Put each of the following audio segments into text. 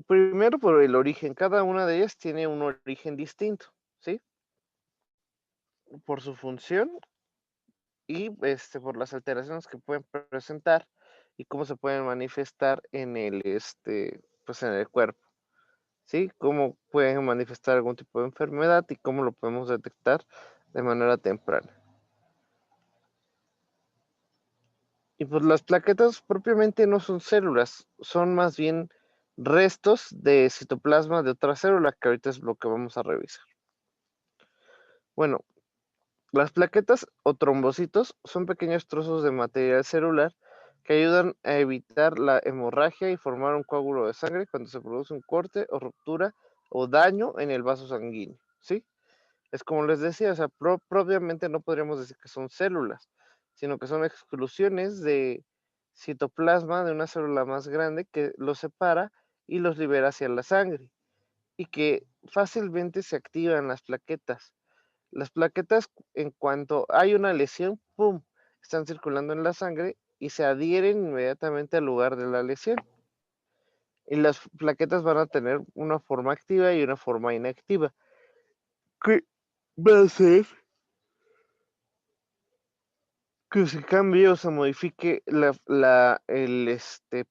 Primero por el origen, cada una de ellas tiene un origen distinto, ¿sí? Por su función y por las alteraciones que pueden presentar y cómo se pueden manifestar en pues en el cuerpo, ¿sí? Cómo pueden manifestar algún tipo de enfermedad y cómo lo podemos detectar de manera temprana. Y pues las plaquetas propiamente no son células, son más bien restos de citoplasma de otra célula, que ahorita es lo que vamos a revisar. Bueno, las plaquetas o trombocitos son pequeños trozos de material celular que ayudan a evitar la hemorragia y formar un coágulo de sangre cuando se produce un corte o ruptura o daño en el vaso sanguíneo, ¿sí? Es como les decía, o sea, propiamente no podríamos decir que son células, sino que son exclusiones de citoplasma de una célula más grande que los separa y los libera hacia la sangre, y que fácilmente se activan las plaquetas. Las plaquetas, en cuanto hay una lesión, ¡pum!, están circulando en la sangre y se adhieren inmediatamente al lugar de la lesión. Y las plaquetas van a tener una forma activa y una forma inactiva. ¿Qué va a hacer que se cambie o se modifique el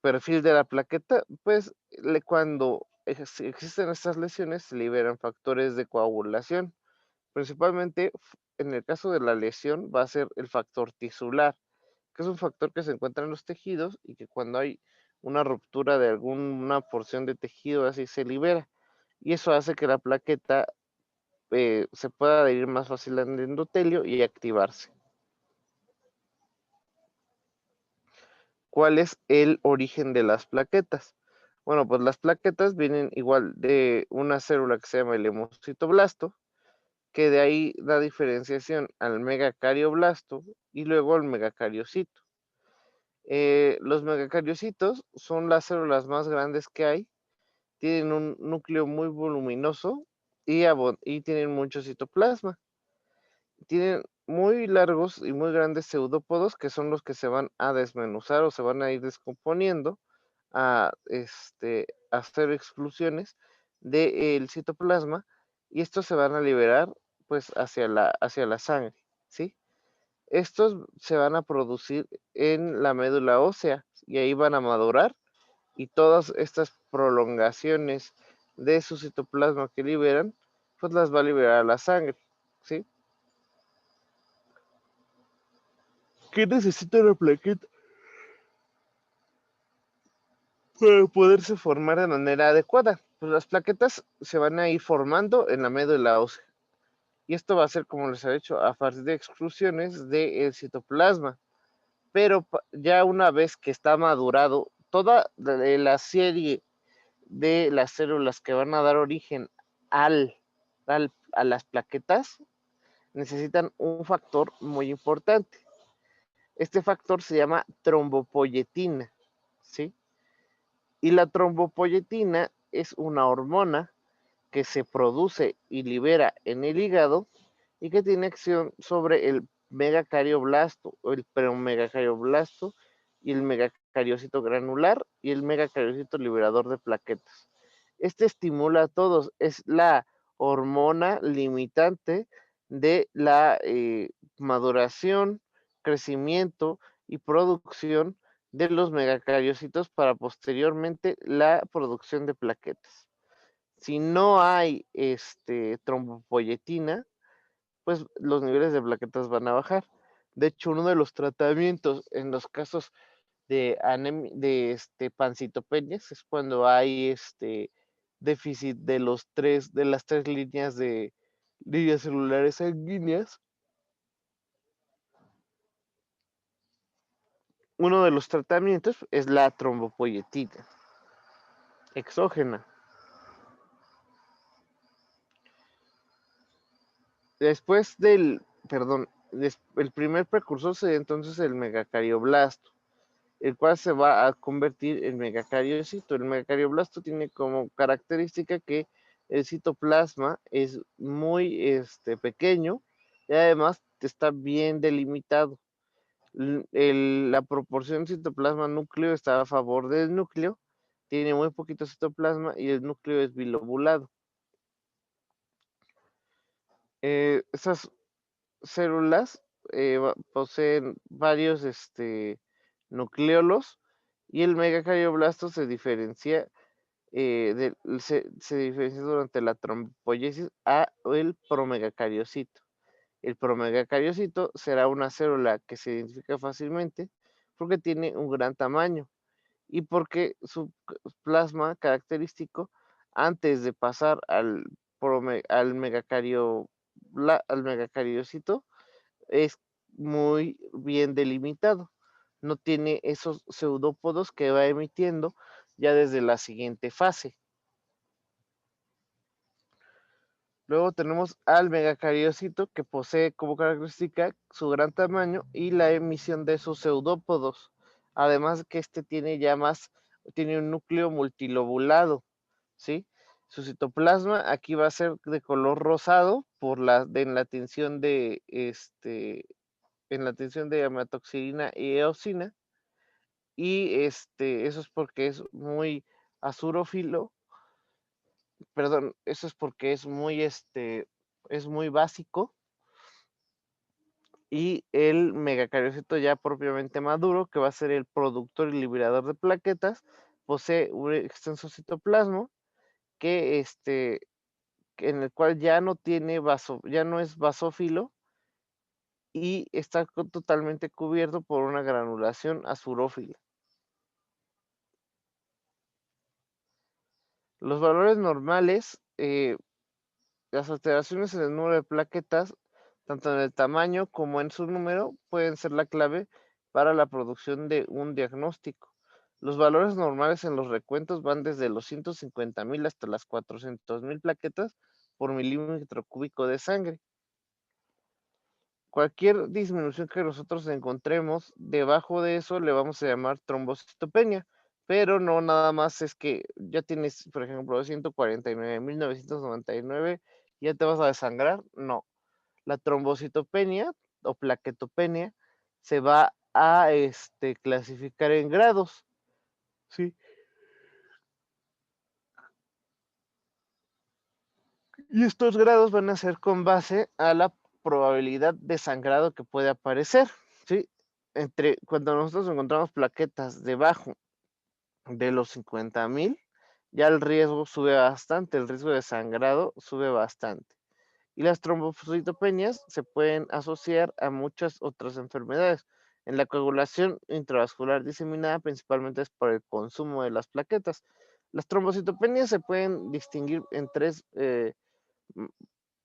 perfil de la plaqueta? Pues cuando existen estas lesiones se liberan factores de coagulación. Principalmente en el caso de la lesión va a ser el factor tisular, que es un factor que se encuentra en los tejidos y que cuando hay una ruptura de alguna porción de tejido así se libera. Y eso hace que la plaqueta se pueda adherir más fácil al endotelio y activarse. ¿Cuál es el origen de las plaquetas? Bueno, pues las plaquetas vienen igual de una célula que se llama el hemocitoblasto, que de ahí da diferenciación al megacarioblasto y luego al megacariocito. Los megacariocitos son las células más grandes que hay, tienen un núcleo muy voluminoso y tienen mucho citoplasma. Tienen muy largos y muy grandes pseudópodos que son los que se van a desmenuzar o se van a ir descomponiendo a hacer exclusiones del citoplasma, y estos se van a liberar pues hacia la sangre, ¿sí? Estos se van a producir en la médula ósea y ahí van a madurar, y todas estas prolongaciones de su citoplasma que liberan, pues las va a liberar a la sangre, ¿sí? ¿Qué necesita una plaqueta para poderse formar de manera adecuada? Pues las plaquetas se van a ir formando en la médula ósea. Y esto va a ser, como les he dicho, a partir de exclusiones del citoplasma. Pero ya una vez que está madurado, toda la serie de las células que van a dar origen a las plaquetas necesitan un factor muy importante. Este factor se llama trombopoyetina, ¿sí? Y la trombopoyetina es una hormona que se produce y libera en el hígado y que tiene acción sobre el megacarioblasto o el preomegacarioblasto y el megacariocito granular y el megacariocito liberador de plaquetas. Este estimula a todos, es la hormona limitante de la maduración, crecimiento y producción de los megacariocitos para posteriormente la producción de plaquetas. Si no hay trombopoyetina, pues los niveles de plaquetas van a bajar. De hecho, uno de los tratamientos en los casos de pancitopenias es cuando hay déficit de las tres líneas de líneas celulares sanguíneas. Uno de los tratamientos es la trombopoyetina exógena. Después el primer precursor sería entonces el megacardioblasto, el cual se va a convertir en megacariocito. El megacarioblasto tiene como característica que el citoplasma es muy pequeño y además está bien delimitado. La proporción citoplasma núcleo está a favor del núcleo, tiene muy poquito citoplasma y el núcleo es bilobulado. Esas células poseen varios nucleolos y el megacardioblasto se diferencia se diferencia durante la trombopoiesis a el promegacariocito. El promegacariocito será una célula que se identifica fácilmente porque tiene un gran tamaño y porque su plasma característico antes de pasar al megacariocito es muy bien delimitado. No tiene esos pseudópodos que va emitiendo ya desde la siguiente fase. Luego tenemos al megacariocito que posee como característica su gran tamaño y la emisión de sus pseudópodos. Además que tiene un núcleo multilobulado, ¿sí? Su citoplasma aquí va a ser de color rosado en la tensión de amatoxilina y eosina. Y eso es porque es muy azurófilo, perdón, eso es porque es muy básico. Y el megacariocito ya propiamente maduro, que va a ser el productor y liberador de plaquetas, posee un extenso citoplasma que en el cual ya no tiene ya no es basófilo y está totalmente cubierto por una granulación azurófila. Los valores normales, las alteraciones en el número de plaquetas, tanto en el tamaño como en su número, pueden ser la clave para la producción de un diagnóstico. Los valores normales en los recuentos van desde los 150,000 hasta las 400,000 plaquetas por milímetro cúbico de sangre. Cualquier disminución que nosotros encontremos debajo de eso le vamos a llamar trombocitopenia, pero no nada más es que ya tienes, por ejemplo, 149,999, ya te vas a desangrar. No, la trombocitopenia o plaquetopenia se va a clasificar en grados, ¿sí? Y estos grados van a ser con base a la probabilidad de sangrado que puede aparecer, ¿sí? Cuando nosotros encontramos plaquetas debajo de los 50,000, ya el riesgo sube bastante, el riesgo de sangrado sube bastante. Y las trombocitopenias se pueden asociar a muchas otras enfermedades. En la coagulación intravascular diseminada principalmente es por el consumo de las plaquetas. Las trombocitopenias se pueden distinguir en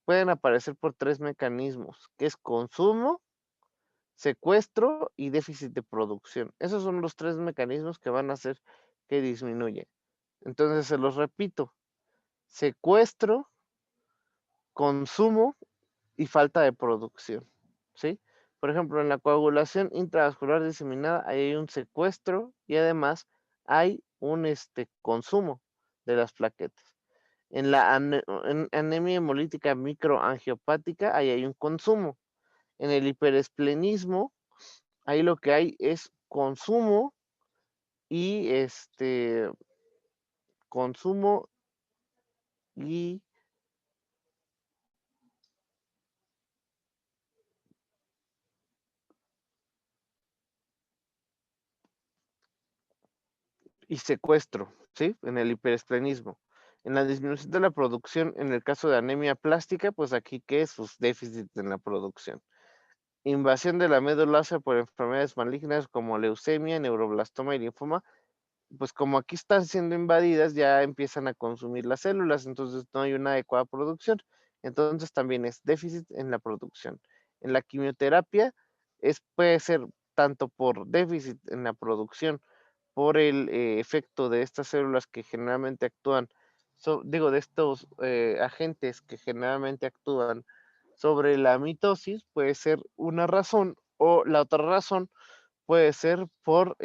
pueden aparecer por tres mecanismos, que es consumo, secuestro y déficit de producción. Esos son los tres mecanismos que van a hacer que disminuya. Entonces se los repito: secuestro, consumo y falta de producción, ¿sí? Por ejemplo, en la coagulación intravascular diseminada hay un secuestro y además hay un consumo de las plaquetas. En la anemia hemolítica microangiopática ahí hay un consumo. En el hiperesplenismo ahí lo que hay es consumo y consumo y secuestro, ¿sí? En el hiperesplenismo. En la disminución de la producción, en el caso de anemia plástica, pues aquí, ¿qué es? Sus déficits en la producción. Invasión de la médula ósea por enfermedades malignas como leucemia, neuroblastoma y linfoma, pues como aquí están siendo invadidas, ya empiezan a consumir las células, entonces no hay una adecuada producción. Entonces también es déficit en la producción. En la quimioterapia puede ser tanto por déficit en la producción, por el efecto de estas células que generalmente actúan, de estos agentes que generalmente actúan sobre la mitosis, puede ser una razón, o la otra razón puede ser por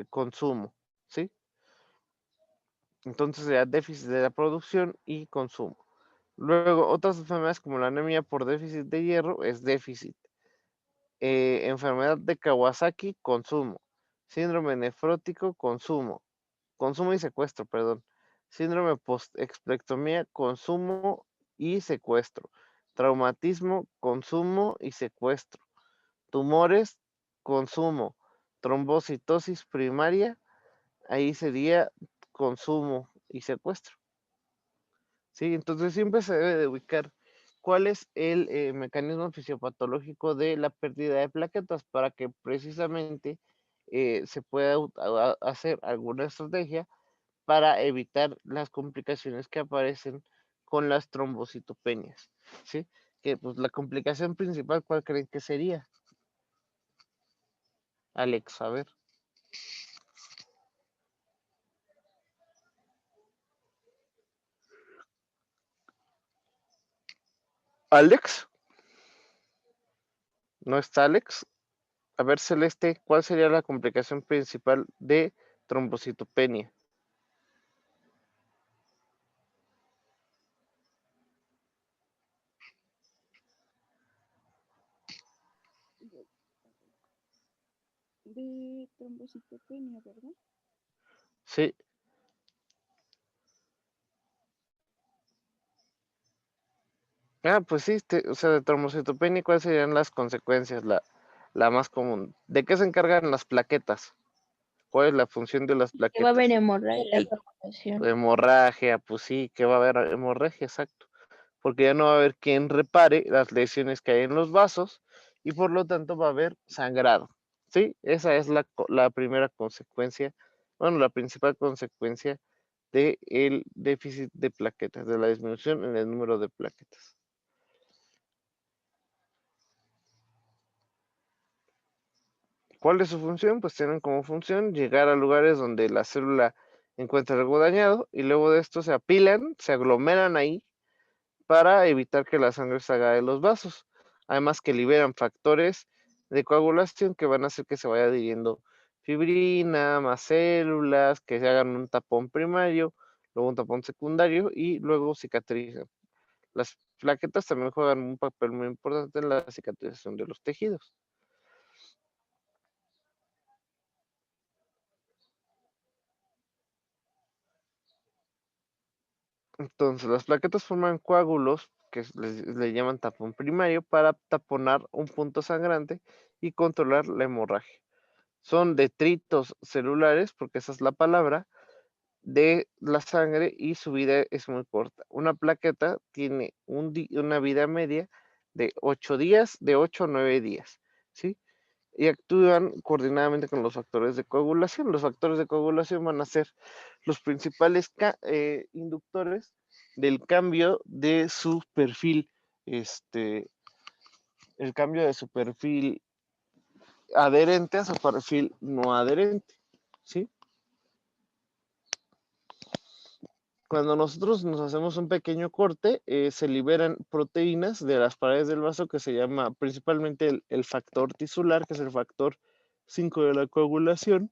consumo, ¿sí? Entonces ya déficit de la producción y consumo. Luego, otras enfermedades como la anemia por déficit de hierro es déficit. Enfermedad de Kawasaki, consumo. síndrome nefrótico, consumo y secuestro, perdón. Síndrome post-explectomía, consumo y secuestro. Traumatismo, consumo y secuestro. Tumores, consumo. Trombocitosis primaria, ahí sería consumo y secuestro. ¿Sí? Entonces siempre se debe de ubicar cuál es el mecanismo fisiopatológico de la pérdida de plaquetas para que precisamente se pueda hacer alguna estrategia para evitar las complicaciones que aparecen con las trombocitopenias, ¿sí? Que pues la complicación principal, ¿cuál creen que sería? Alex, a ver. ¿Alex? ¿No está Alex? A ver, Celeste, ¿cuál sería la complicación principal de trombocitopenia? De trombocitopenia, ¿verdad? Sí. Ah, pues sí, o sea, de trombocitopenia, ¿cuáles serían las consecuencias? La más común. ¿De qué se encargan las plaquetas? ¿Cuál es la función de las Que va a haber plaquetas? hemorragia y coagulación. Hemorragia, pues sí, que va a haber hemorragia, exacto. Porque ya no va a haber quien repare las lesiones que hay en los vasos y por lo tanto va a haber sangrado. Sí, esa es la primera consecuencia, bueno, la principal consecuencia del déficit de plaquetas, de la disminución en el número de plaquetas. ¿Cuál es su función? Pues tienen como función llegar a lugares donde la célula encuentra algo dañado y luego de esto se apilan, se aglomeran ahí para evitar que la sangre salga de los vasos. Además que liberan factores de coagulación que van a hacer que se vaya adhiriendo fibrina, más células, que se hagan un tapón primario, luego un tapón secundario y luego cicatrizan. Las plaquetas también juegan un papel muy importante en la cicatrización de los tejidos. Entonces, las plaquetas forman coágulos que le llaman tapón primario para taponar un punto sangrante y controlar la hemorragia. Son detritos celulares, porque esa es la palabra, de la sangre y su vida es muy corta. Una plaqueta tiene una vida media de 8 días, de 8 a 9 días, ¿sí? Y actúan coordinadamente con los factores de coagulación. Los factores de coagulación van a ser los principales inductores del cambio de su perfil, el cambio de su perfil adherente a su perfil no adherente, ¿sí? Cuando nosotros nos hacemos un pequeño corte, se liberan proteínas de las paredes del vaso que se llama principalmente el factor tisular, que es el factor 5 de la coagulación,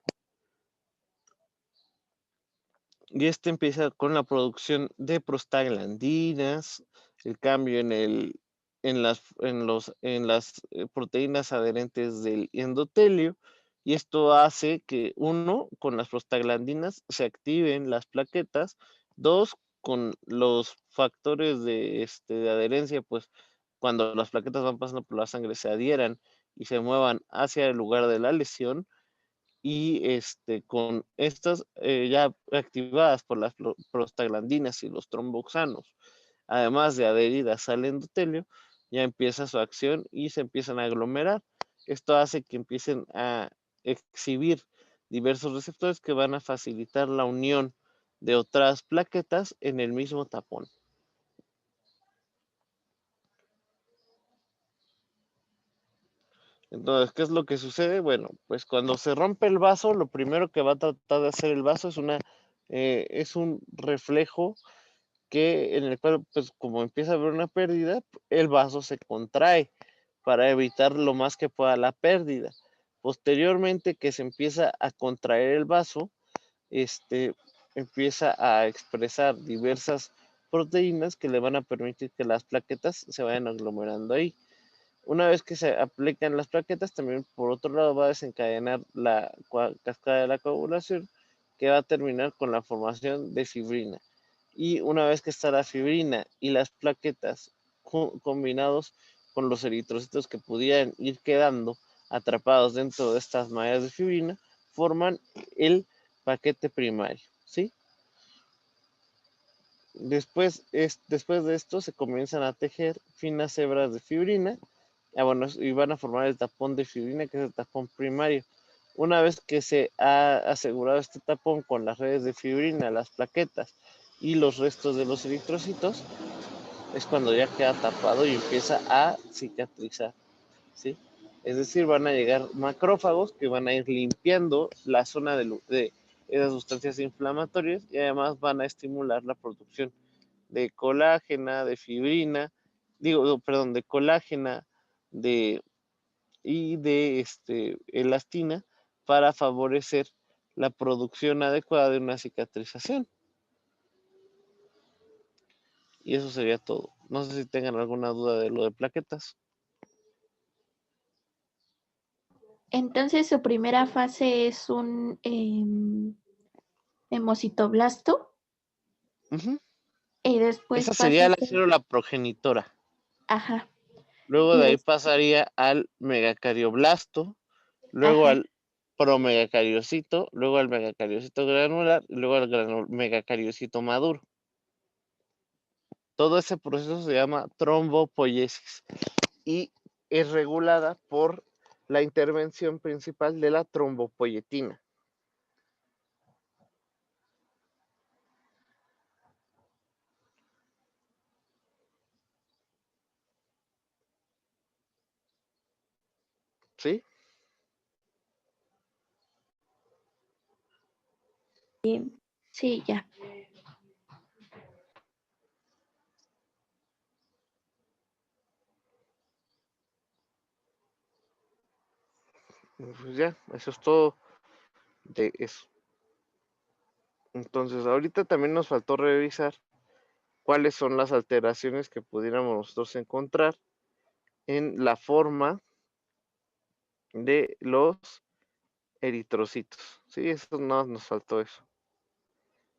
y este empieza con la producción de prostaglandinas, el cambio en las proteínas adherentes del endotelio, y esto hace que, uno, con las prostaglandinas se activen las plaquetas, dos, con los factores de adherencia, pues cuando las plaquetas van pasando por la sangre se adhieran y se muevan hacia el lugar de la lesión, y con estas ya activadas por las prostaglandinas y los tromboxanos, además de adheridas al endotelio, ya empieza su acción y se empiezan a aglomerar. Esto hace que empiecen a exhibir diversos receptores que van a facilitar la unión de otras plaquetas en el mismo tapón. Entonces, ¿qué es lo que sucede? Bueno, pues cuando se rompe el vaso, lo primero que va a tratar de hacer el vaso es un reflejo en el cual, pues como empieza a haber una pérdida, el vaso se contrae para evitar lo más que pueda la pérdida. Posteriormente que se empieza a contraer el vaso, empieza a expresar diversas proteínas que le van a permitir que las plaquetas se vayan aglomerando ahí. Una vez que se aplican las plaquetas, también por otro lado va a desencadenar la cascada de la coagulación, que va a terminar con la formación de fibrina. Y una vez que está la fibrina y las plaquetas combinados con los eritrocitos que pudieran ir quedando atrapados dentro de estas mallas de fibrina, forman el paquete primario, ¿sí? Después de esto se comienzan a tejer finas hebras de fibrina, y van a formar el tapón de fibrina, que es el tapón primario. Una vez que se ha asegurado este tapón con las redes de fibrina, las plaquetas y los restos de los eritrocitos, es cuando ya queda tapado y empieza a cicatrizar, ¿sí? Es decir, van a llegar macrófagos que van a ir limpiando la zona de esas sustancias inflamatorias y además van a estimular la producción de colágena, de fibrina, de colágena, y de elastina para favorecer la producción adecuada de una cicatrización. Y eso sería todo. No sé si tengan alguna duda de lo de plaquetas. Entonces su primera fase es un hemocitoblasto Ujú. y después Esa pasa sería a la ser, célula progenitora. ajá, Luego y de ahí des, pasaría al megacardioblasto, luego ajá, al promegacariocito, luego al megacariocito granular y luego al megacariocito maduro. Todo ese proceso se llama trombopoiesis y es regulada por la intervención principal de la trombopoyetina. ¿Sí? sí, ya. Pues ya, eso es todo de eso. Entonces, ahorita también nos faltó revisar cuáles son las alteraciones que pudiéramos nosotros encontrar en la forma de los eritrocitos. Sí, eso no nos faltó eso.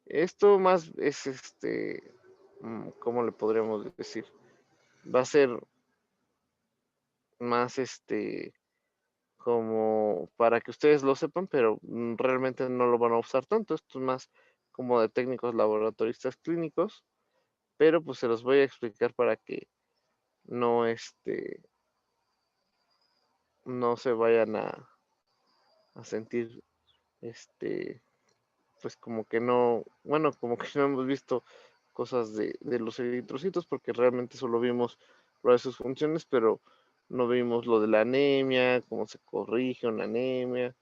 Esto más es ¿cómo le podríamos decir? Va a ser más como para que ustedes lo sepan, pero realmente no lo van a usar tanto. Esto es más como de técnicos laboratoristas clínicos, pero pues se los voy a explicar para que no no se vayan a sentir este pues como que no, bueno, como que no hemos visto cosas de los eritrocitos porque realmente solo vimos lo de sus funciones, pero no vimos lo de la anemia, cómo se corrige una anemia.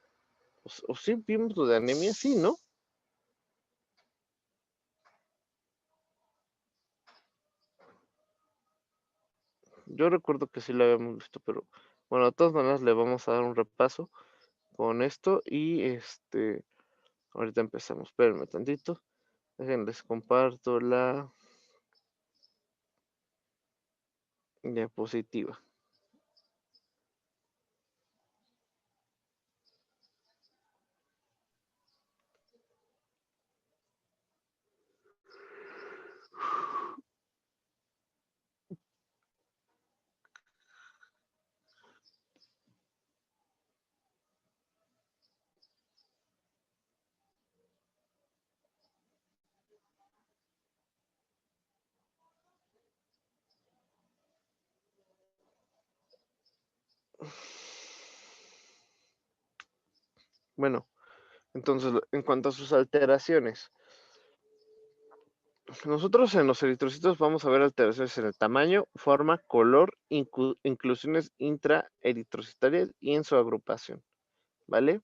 O sí vimos lo de anemia, sí, ¿no? Yo recuerdo que sí lo habíamos visto, pero bueno, de todas maneras le vamos a dar un repaso con esto y ahorita empezamos. Espérenme tantito. Déjenles comparto la diapositiva. Bueno, entonces en cuanto a sus alteraciones, nosotros en los eritrocitos vamos a ver alteraciones en el tamaño, forma, color, inclusiones intraeritrocitarias y en su agrupación, ¿vale?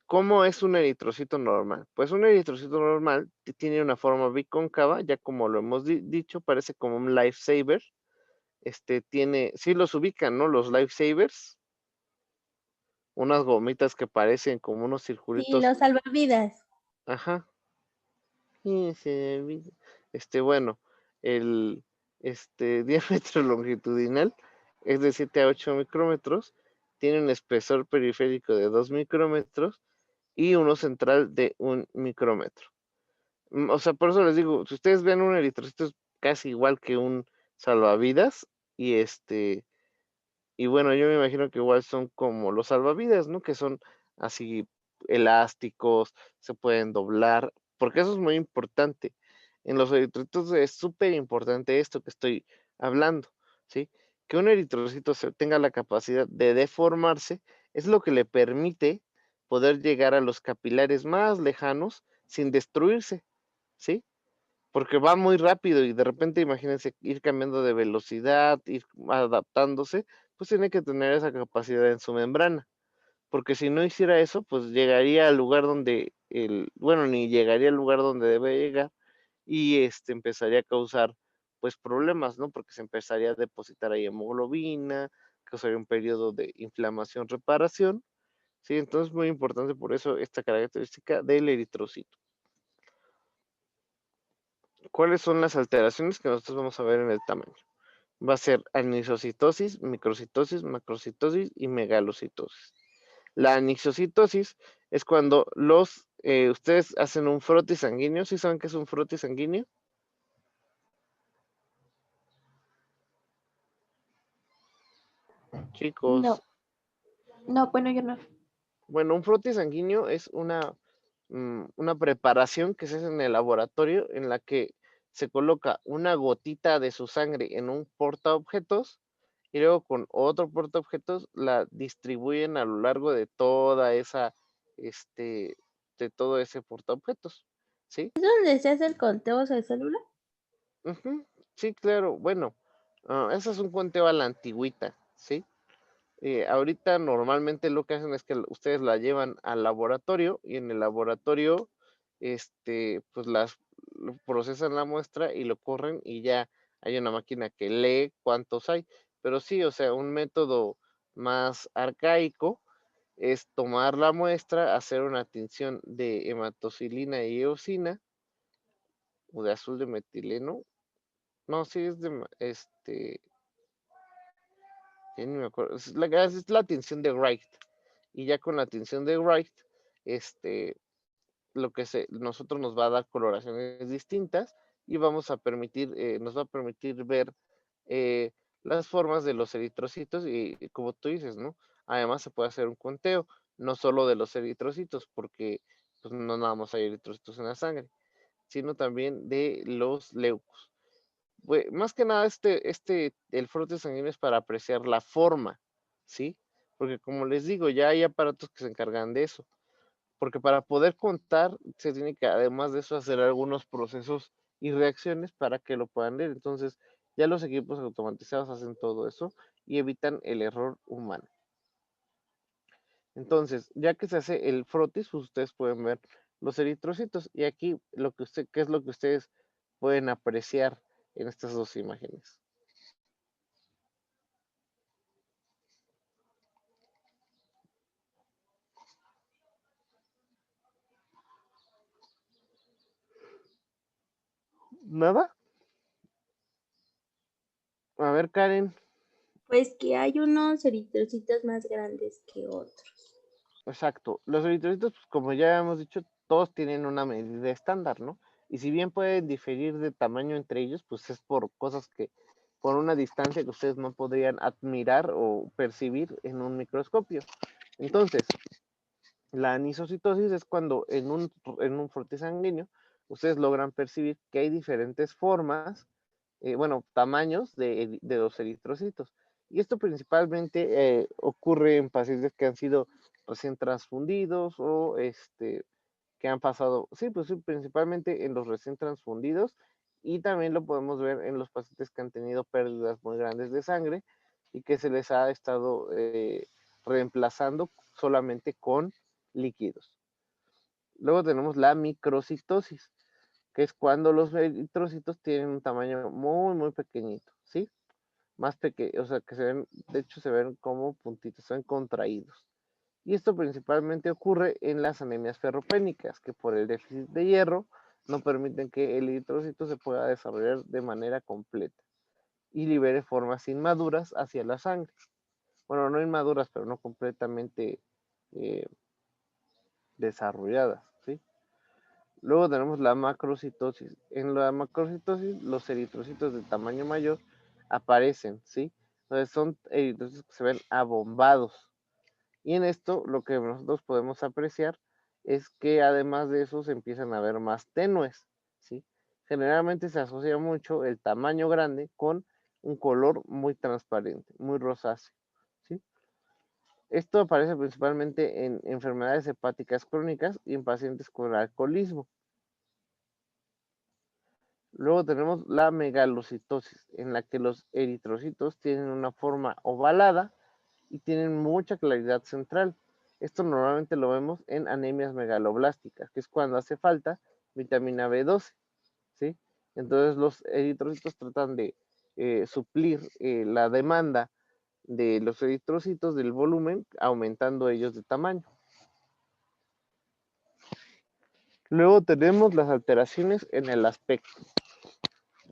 ¿Cómo es un eritrocito normal? Pues un eritrocito normal tiene una forma bicóncava, ya como lo hemos dicho, parece como un lifesaver. Sí los ubican, ¿no? Los lifesavers, unas gomitas que parecen como unos Sí, circulitos. los salvavidas. Ajá. Bueno, el diámetro longitudinal es de 7 a 8 micrómetros, tiene un espesor periférico de 2 micrómetros y uno central de 1 micrómetro. O sea, por eso les digo, si ustedes ven un eritrocito es casi igual que un salvavidas y y bueno, yo me imagino que igual son como los salvavidas, ¿no? Que son así elásticos, se pueden doblar, porque eso es muy importante. En los eritrocitos es súper importante esto que estoy hablando, ¿sí? Que un eritrocito tenga la capacidad de deformarse es lo que le permite poder llegar a los capilares más lejanos sin destruirse, ¿sí? Porque va muy rápido y de repente imagínense ir cambiando de velocidad, ir adaptándose, pues tiene que tener esa capacidad en su membrana, porque si no hiciera eso, pues llegaría al lugar donde bueno, ni llegaría al lugar donde debe llegar y empezaría a causar pues problemas, ¿no? Porque se empezaría a depositar ahí hemoglobina, causaría un periodo de inflamación, reparación, ¿sí? Entonces es muy importante por eso esta característica del eritrocito. ¿Cuáles son las alteraciones que nosotros vamos a ver en el tamaño? Va a ser anisocitosis, microcitosis, macrocitosis y megalocitosis. La anisocitosis es cuando ustedes hacen un frotis sanguíneo. ¿Sí saben qué es un frotis sanguíneo? Chicos, No, no, bueno, yo no. bueno, un frotis sanguíneo es una preparación que se hace en el laboratorio en la que se coloca una gotita de su sangre en un portaobjetos y luego con otro portaobjetos la distribuyen a lo largo de toda de todo ese portaobjetos, ¿sí? ¿Es donde se hace el conteo de células? Ujú, sí, claro, bueno, ese es un conteo a la antigüita, ¿sí? Ahorita normalmente lo que hacen es que ustedes la llevan al laboratorio y en el laboratorio, pues procesan la muestra y lo corren y ya hay una máquina que lee cuántos hay. Pero sí, o sea, un método más arcaico es tomar la muestra, hacer una tinción de hematocilina y eosina o de azul de metileno. No, sí es ya ni me acuerdo. Es la tinción de Wright. Y ya con la tinción de Wright, este, nosotros nos va a dar coloraciones distintas y nos va a permitir ver eh, las formas de los eritrocitos y como tú dices, ¿no? Además se puede hacer un conteo, no solo de los eritrocitos, porque pues, no nada más hay eritrocitos en la sangre, sino también de los leucos. Más que nada, el frote sanguíneo es para apreciar la forma, ¿sí? Porque como les digo, ya hay aparatos que se encargan de eso. Porque para poder contar, se tiene que, además de eso, hacer algunos procesos y reacciones para que lo puedan leer. Entonces, ya los equipos automatizados hacen todo eso y evitan el error humano. Entonces, ya que se hace el frotis, pues ustedes pueden ver los eritrocitos. Y aquí, ¿qué es lo que ustedes pueden apreciar en estas dos imágenes? ¿Nada? A ver, Karen. Pues que hay unos eritrocitos más grandes que otros. Exacto. Los eritrocitos, pues, como ya hemos dicho, todos tienen una medida estándar, ¿no? Y si bien pueden diferir de tamaño entre ellos, pues es por cosas por una distancia que ustedes no podrían admirar o percibir en un microscopio. Entonces, la anisocitosis es cuando en un frote sanguíneo ustedes logran percibir que hay diferentes formas, bueno, tamaños de los eritrocitos. Y esto principalmente ocurre en pacientes que han sido recién transfundidos o que han pasado, sí, pues sí, principalmente en los recién transfundidos y también lo podemos ver en los pacientes que han tenido pérdidas muy grandes de sangre y que se les ha estado reemplazando solamente con líquidos. Luego tenemos la microcitosis, que es cuando los eritrocitos tienen un tamaño muy, muy pequeñito, ¿sí? Más pequeño, o sea, que de hecho se ven como puntitos, se ven contraídos. Y esto principalmente ocurre en las anemias ferropénicas, que por el déficit de hierro no permiten que el eritrocito se pueda desarrollar de manera completa. y libere formas inmaduras hacia la sangre. Bueno, no inmaduras, pero no completamente desarrolladas, ¿sí? Luego tenemos la macrocitosis. En la macrocitosis, los eritrocitos de tamaño mayor aparecen, ¿sí? Entonces son eritrocitos que se ven abombados. Y en esto lo que nosotros podemos apreciar es que además de eso se empiezan a ver más tenues, ¿sí? Generalmente se asocia mucho el tamaño grande con un color muy transparente, muy rosáceo, ¿sí? Esto aparece principalmente en enfermedades hepáticas crónicas y en pacientes con alcoholismo. Luego tenemos la megalocitosis, en la que los eritrocitos tienen una forma ovalada y tienen mucha claridad central. Esto normalmente lo vemos en anemias megaloblásticas, que es cuando hace falta vitamina B12, ¿sí? Entonces los eritrocitos tratan de suplir la demanda de los eritrocitos del volumen, aumentando ellos de tamaño. Luego tenemos las alteraciones en el aspecto.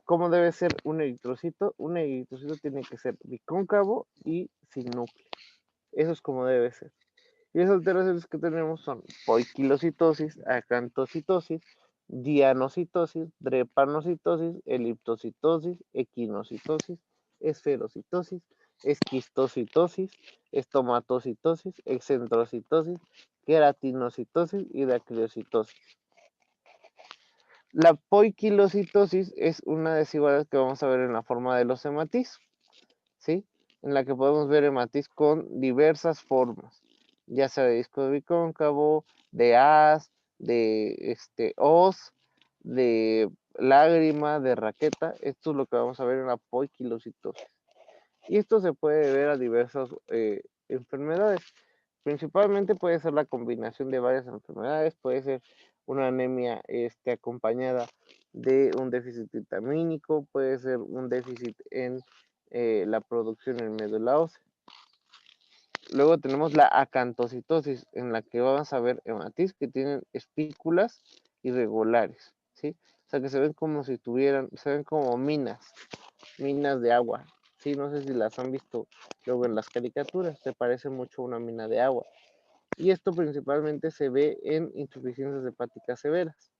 ¿Cómo debe ser un eritrocito? Un eritrocito tiene que ser bicóncavo y sin núcleo. Eso es como debe ser. Y las alteraciones que tenemos son poiquilocitosis, acantocitosis, dianocitosis, drepanocitosis, eliptocitosis, equinocitosis, esferocitosis, esquistocitosis, estomatocitosis, excentrocitosis, queratinocitosis y dacriocitosis. La poiquilocitosis es una desigualdad que vamos a ver en la forma de los hematiz, ¿sí? En la que podemos ver hematiz con diversas formas, ya sea de disco bicóncavo, de haz, de hoz, de lágrima, de raqueta. Esto es lo que vamos a ver en la poiquilocitosis. Y esto se puede ver a diversas enfermedades. Principalmente puede ser la combinación de varias enfermedades, puede ser una anemia acompañada de un déficit vitamínico, puede ser un déficit en la producción en médula ósea. Luego tenemos la acantocitosis, en la que vamos a ver hematiz que tienen espículas irregulares, ¿sí? O sea que se ven como si tuvieran, se ven como minas de agua, ¿sí? No sé si las han visto luego en las caricaturas, te parece mucho una mina de agua. Y esto principalmente se ve en insuficiencias hepáticas severas.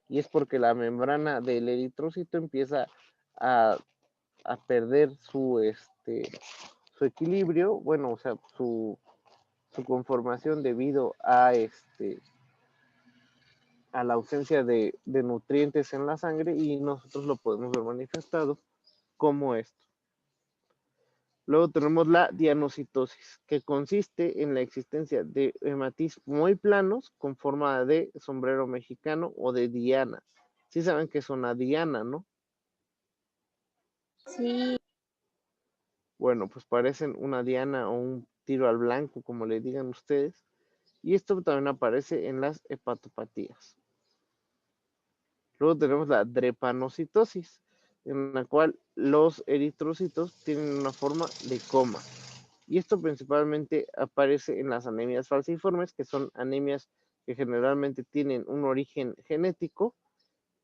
Y es porque la membrana del eritrocito empieza a perder su equilibrio, bueno, o sea, su conformación debido a a la ausencia de nutrientes en la sangre, y nosotros lo podemos ver manifestado como esto. Luego tenemos la dianocitosis, que consiste en la existencia de hematiz muy planos con forma de sombrero mexicano o de diana. Sí saben que es una diana, ¿no? Sí. Bueno, pues parecen una diana o un tiro al blanco, como le digan ustedes. Y esto también aparece en las hepatopatías. Luego tenemos la drepanocitosis, en la cual los eritrocitos tienen una forma de coma. Y esto principalmente aparece en las anemias falciformes, que son anemias que generalmente tienen un origen genético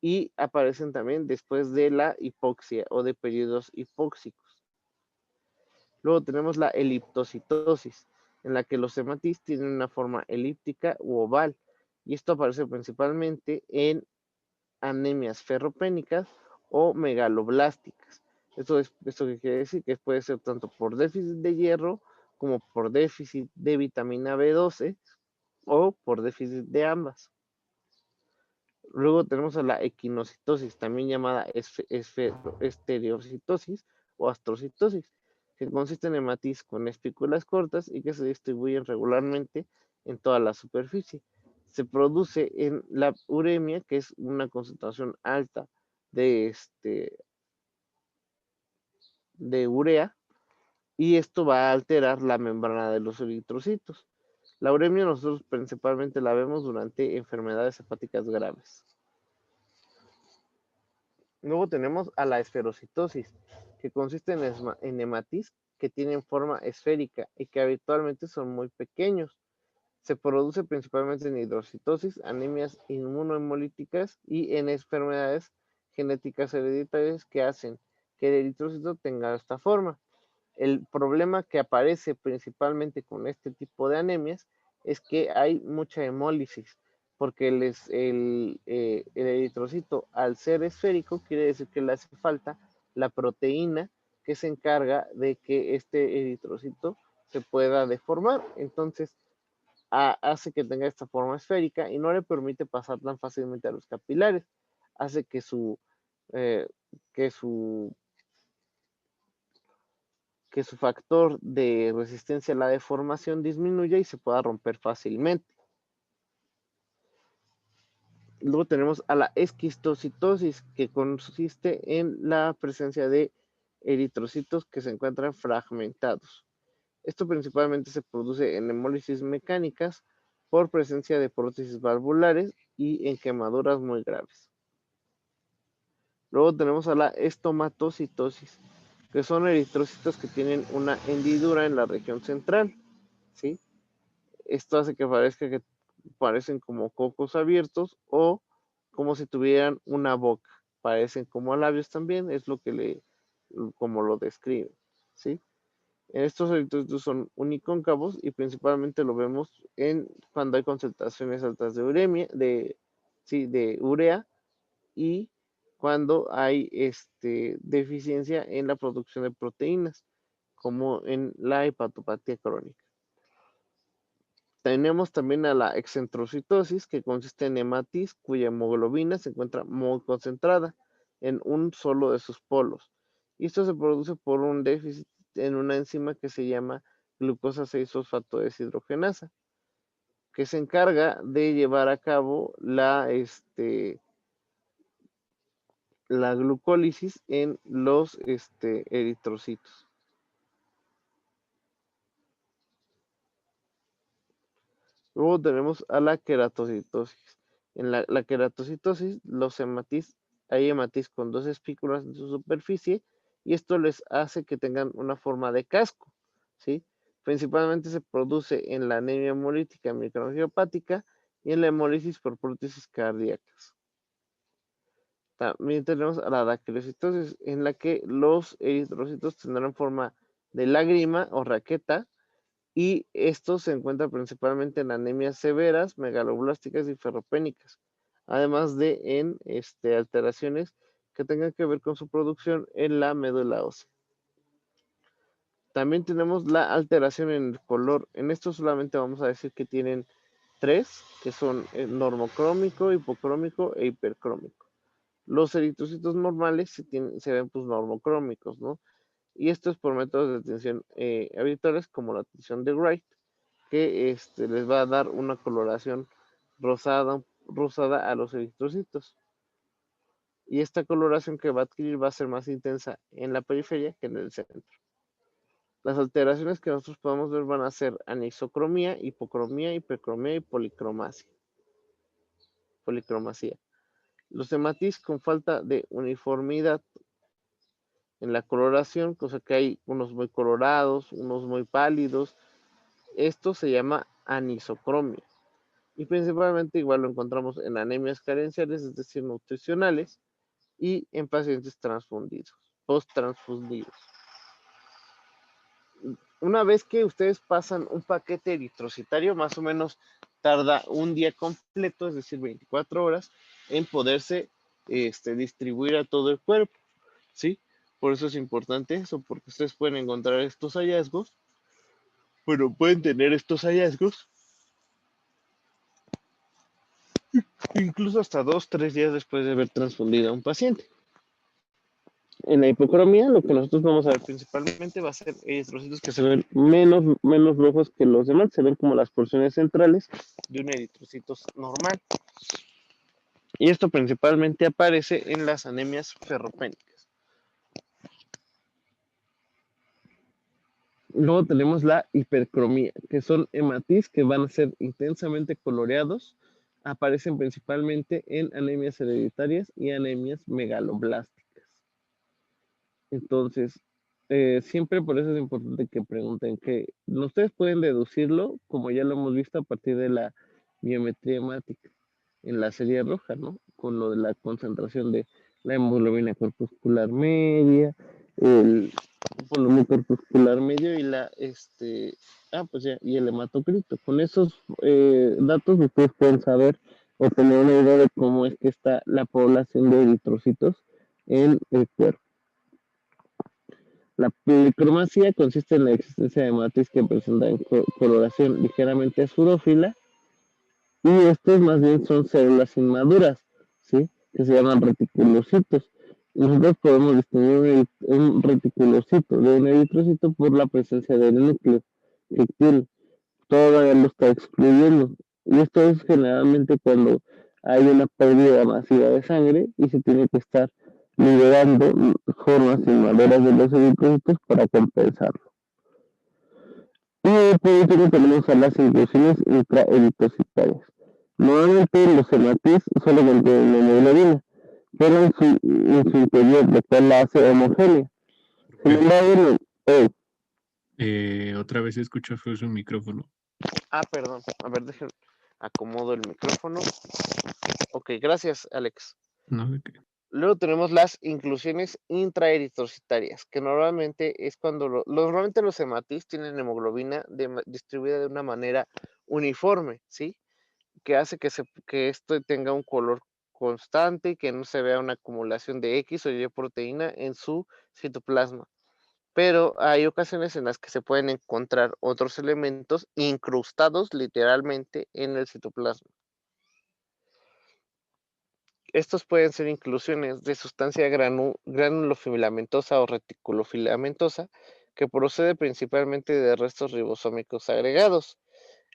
y aparecen también después de la hipoxia o de periodos hipóxicos. Luego tenemos la eliptocitosis, en la que los hematiz tienen una forma elíptica u oval, y esto aparece principalmente en anemias ferropénicas o megaloblásticas. ¿Esto qué quiere decir? Que puede ser tanto por déficit de hierro como por déficit de vitamina B12 o por déficit de ambas. Luego tenemos a la equinocitosis, también llamada estereocitosis o astrocitosis, que consiste en hematiz con espículas cortas y que se distribuyen regularmente en toda la superficie. Se produce en la uremia, que es una concentración alta de, de urea, y esto va a alterar la membrana de los eritrocitos. La uremia nosotros principalmente la vemos durante enfermedades hepáticas graves. Luego tenemos a la esferocitosis, que consiste en hematiz que tienen forma esférica y que habitualmente son muy pequeños. Se produce principalmente en hidrocitosis, anemias inmunohemolíticas y en enfermedades genéticas hereditarias que hacen que el eritrocito tenga esta forma. El problema que aparece principalmente con este tipo de anemias es que hay mucha hemólisis, porque el eritrocito, al ser esférico, quiere decir que le hace falta la proteína que se encarga de que este eritrocito se pueda deformar. Entonces, hace que tenga esta forma esférica y no le permite pasar tan fácilmente a los capilares. Hace que eh, que su que su factor de resistencia a la deformación disminuya y se pueda romper fácilmente. Luego tenemos a la esquistocitosis, que consiste en la presencia de eritrocitos que se encuentran fragmentados. Esto principalmente se produce en hemólisis mecánicas por presencia de prótesis valvulares y en quemaduras muy graves. Luego tenemos a la estomatocitosis, que son eritrocitos que tienen una hendidura en la región central, ¿sí? Esto hace que parezca que parecen como cocos abiertos o como si tuvieran una boca. Parecen como labios también, es como lo describe, ¿sí? Estos eritrocitos son unicóncavos y principalmente lo vemos cuando hay concentraciones altas de de urea y cuando hay deficiencia en la producción de proteínas, como en la hepatopatía crónica. Tenemos también a la excentrocitosis, que consiste en hematis, cuya hemoglobina se encuentra muy concentrada en un solo de sus polos. Y esto se produce por un déficit en una enzima que se llama glucosa 6-fosfato deshidrogenasa, que se encarga de llevar a cabo la glucólisis en los eritrocitos. Luego tenemos a la queratocitosis. En la queratocitosis, hay hematis con dos espículas en su superficie y esto les hace que tengan una forma de casco, ¿sí? Principalmente se produce en la anemia hemolítica microangiopática y en la hemólisis por prótesis cardíacas. También tenemos a la daquilocitosis, en la que los eritrocitos tendrán forma de lágrima o raqueta, y esto se encuentra principalmente en anemias severas, megaloblásticas y ferropénicas, además de en alteraciones que tengan que ver con su producción en la médula ósea. También tenemos la alteración en el color. En esto solamente vamos a decir que tienen tres, que son normocrómico, hipocrómico e hipercrómico. Los eritrocitos normales se ven pues normocrómicos, ¿no? Y esto es por métodos de atención habituales como la atención de Wright, que les va a dar una coloración rosada a los eritrocitos. Y esta coloración que va a adquirir va a ser más intensa en la periferia que en el centro. Las alteraciones que nosotros podemos ver van a ser anisocromía, hipocromía, hipercromía y policromacía. Los hematis con falta de uniformidad en la coloración, cosa que hay unos muy colorados, unos muy pálidos. Esto se llama anisocromia. Y principalmente igual lo encontramos en anemias carenciales, es decir, nutricionales, y en pacientes post-transfundidos. Una vez que ustedes pasan un paquete eritrocitario, más o menos tarda un día completo, es decir, 24 horas, en poderse distribuir a todo el cuerpo, ¿sí? Por eso es importante eso, porque ustedes pueden encontrar estos hallazgos, bueno, pueden tener estos hallazgos incluso hasta 2-3 días después de haber transfundido a un paciente. En la hipocromía, lo que nosotros vamos a ver principalmente va a ser eritrocitos que se ven menos rojos que los demás, se ven como las porciones centrales de un eritrocito normal. Y esto principalmente aparece en las anemias ferropénicas. Luego tenemos la hipercromía, que son hematis que van a ser intensamente coloreados. Aparecen principalmente en anemias hereditarias y anemias megaloblásticas. Entonces, siempre por eso es importante que pregunten, que ustedes pueden deducirlo, como ya lo hemos visto, a partir de la biometría hemática en la serie roja, ¿no? Con lo de la concentración de la hemoglobina corpuscular media, el volumen corpuscular medio y pues ya, y el hematocrito. Con esos datos ustedes pueden saber o tener una idea de cómo es que está la población de eritrocitos en el cuerpo. La policromacia consiste en la existencia de matriz que presentan coloración ligeramente azurófila y estos más bien son células inmaduras, ¿sí? Que se llaman reticulocitos. Nosotros podemos distinguir un reticulocito de un eritrocito por la presencia del núcleo que tiene. Todavía lo está excluyendo. Y esto es generalmente cuando hay una pérdida masiva de sangre y se tiene que estar liberando formas inmaduras de los eritrocitos para compensarlo. Y por último tenemos a las inclusiones intraeritrocitarias. Normalmente los hematis solo contienen hemoglobina, pero en su interior, lo cual la hace homogénea. Sin embargo, otra vez escucho feo su micrófono. Perdón. A ver, déjenme acomodo el micrófono. Ok, gracias, Alex. No, ¿de qué? Luego tenemos las inclusiones intraeritrocitarias, que normalmente es cuando normalmente los hematis tienen hemoglobina distribuida de una manera uniforme, ¿sí? Que hace que esto tenga un color constante y que no se vea una acumulación de X o Y proteína en su citoplasma. Pero hay ocasiones en las que se pueden encontrar otros elementos incrustados literalmente en el citoplasma. Estos pueden ser inclusiones de sustancia granulofilamentosa o reticulofilamentosa que procede principalmente de restos ribosómicos agregados.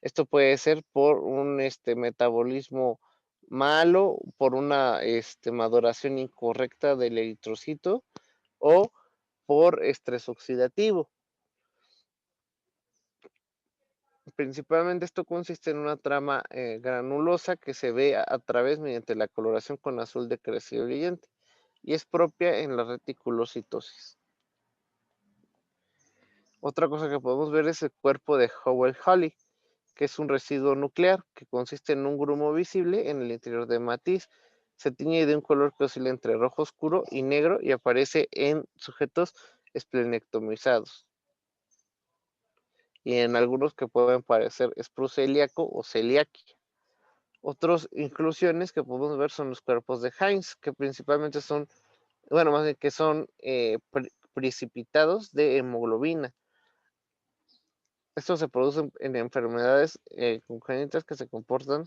Esto puede ser por un metabolismo malo, por una maduración incorrecta del eritrocito o por estrés oxidativo. Principalmente esto consiste en una trama granulosa que se ve a través mediante la coloración con azul de crecido brillante y es propia en la reticulocitosis. Otra cosa que podemos ver es el cuerpo de Howell-Halley, que es un residuo nuclear que consiste en un grumo visible en el interior de matiz. Se tiñe de un color que oscila entre rojo oscuro y negro y aparece en sujetos esplenectomizados y en algunos que pueden parecer espru celíaco o celiaquia. Otras inclusiones que podemos ver son los cuerpos de Heinz, que principalmente son, bueno, más bien que son precipitados de hemoglobina. Estos se producen en enfermedades congénitas que se comportan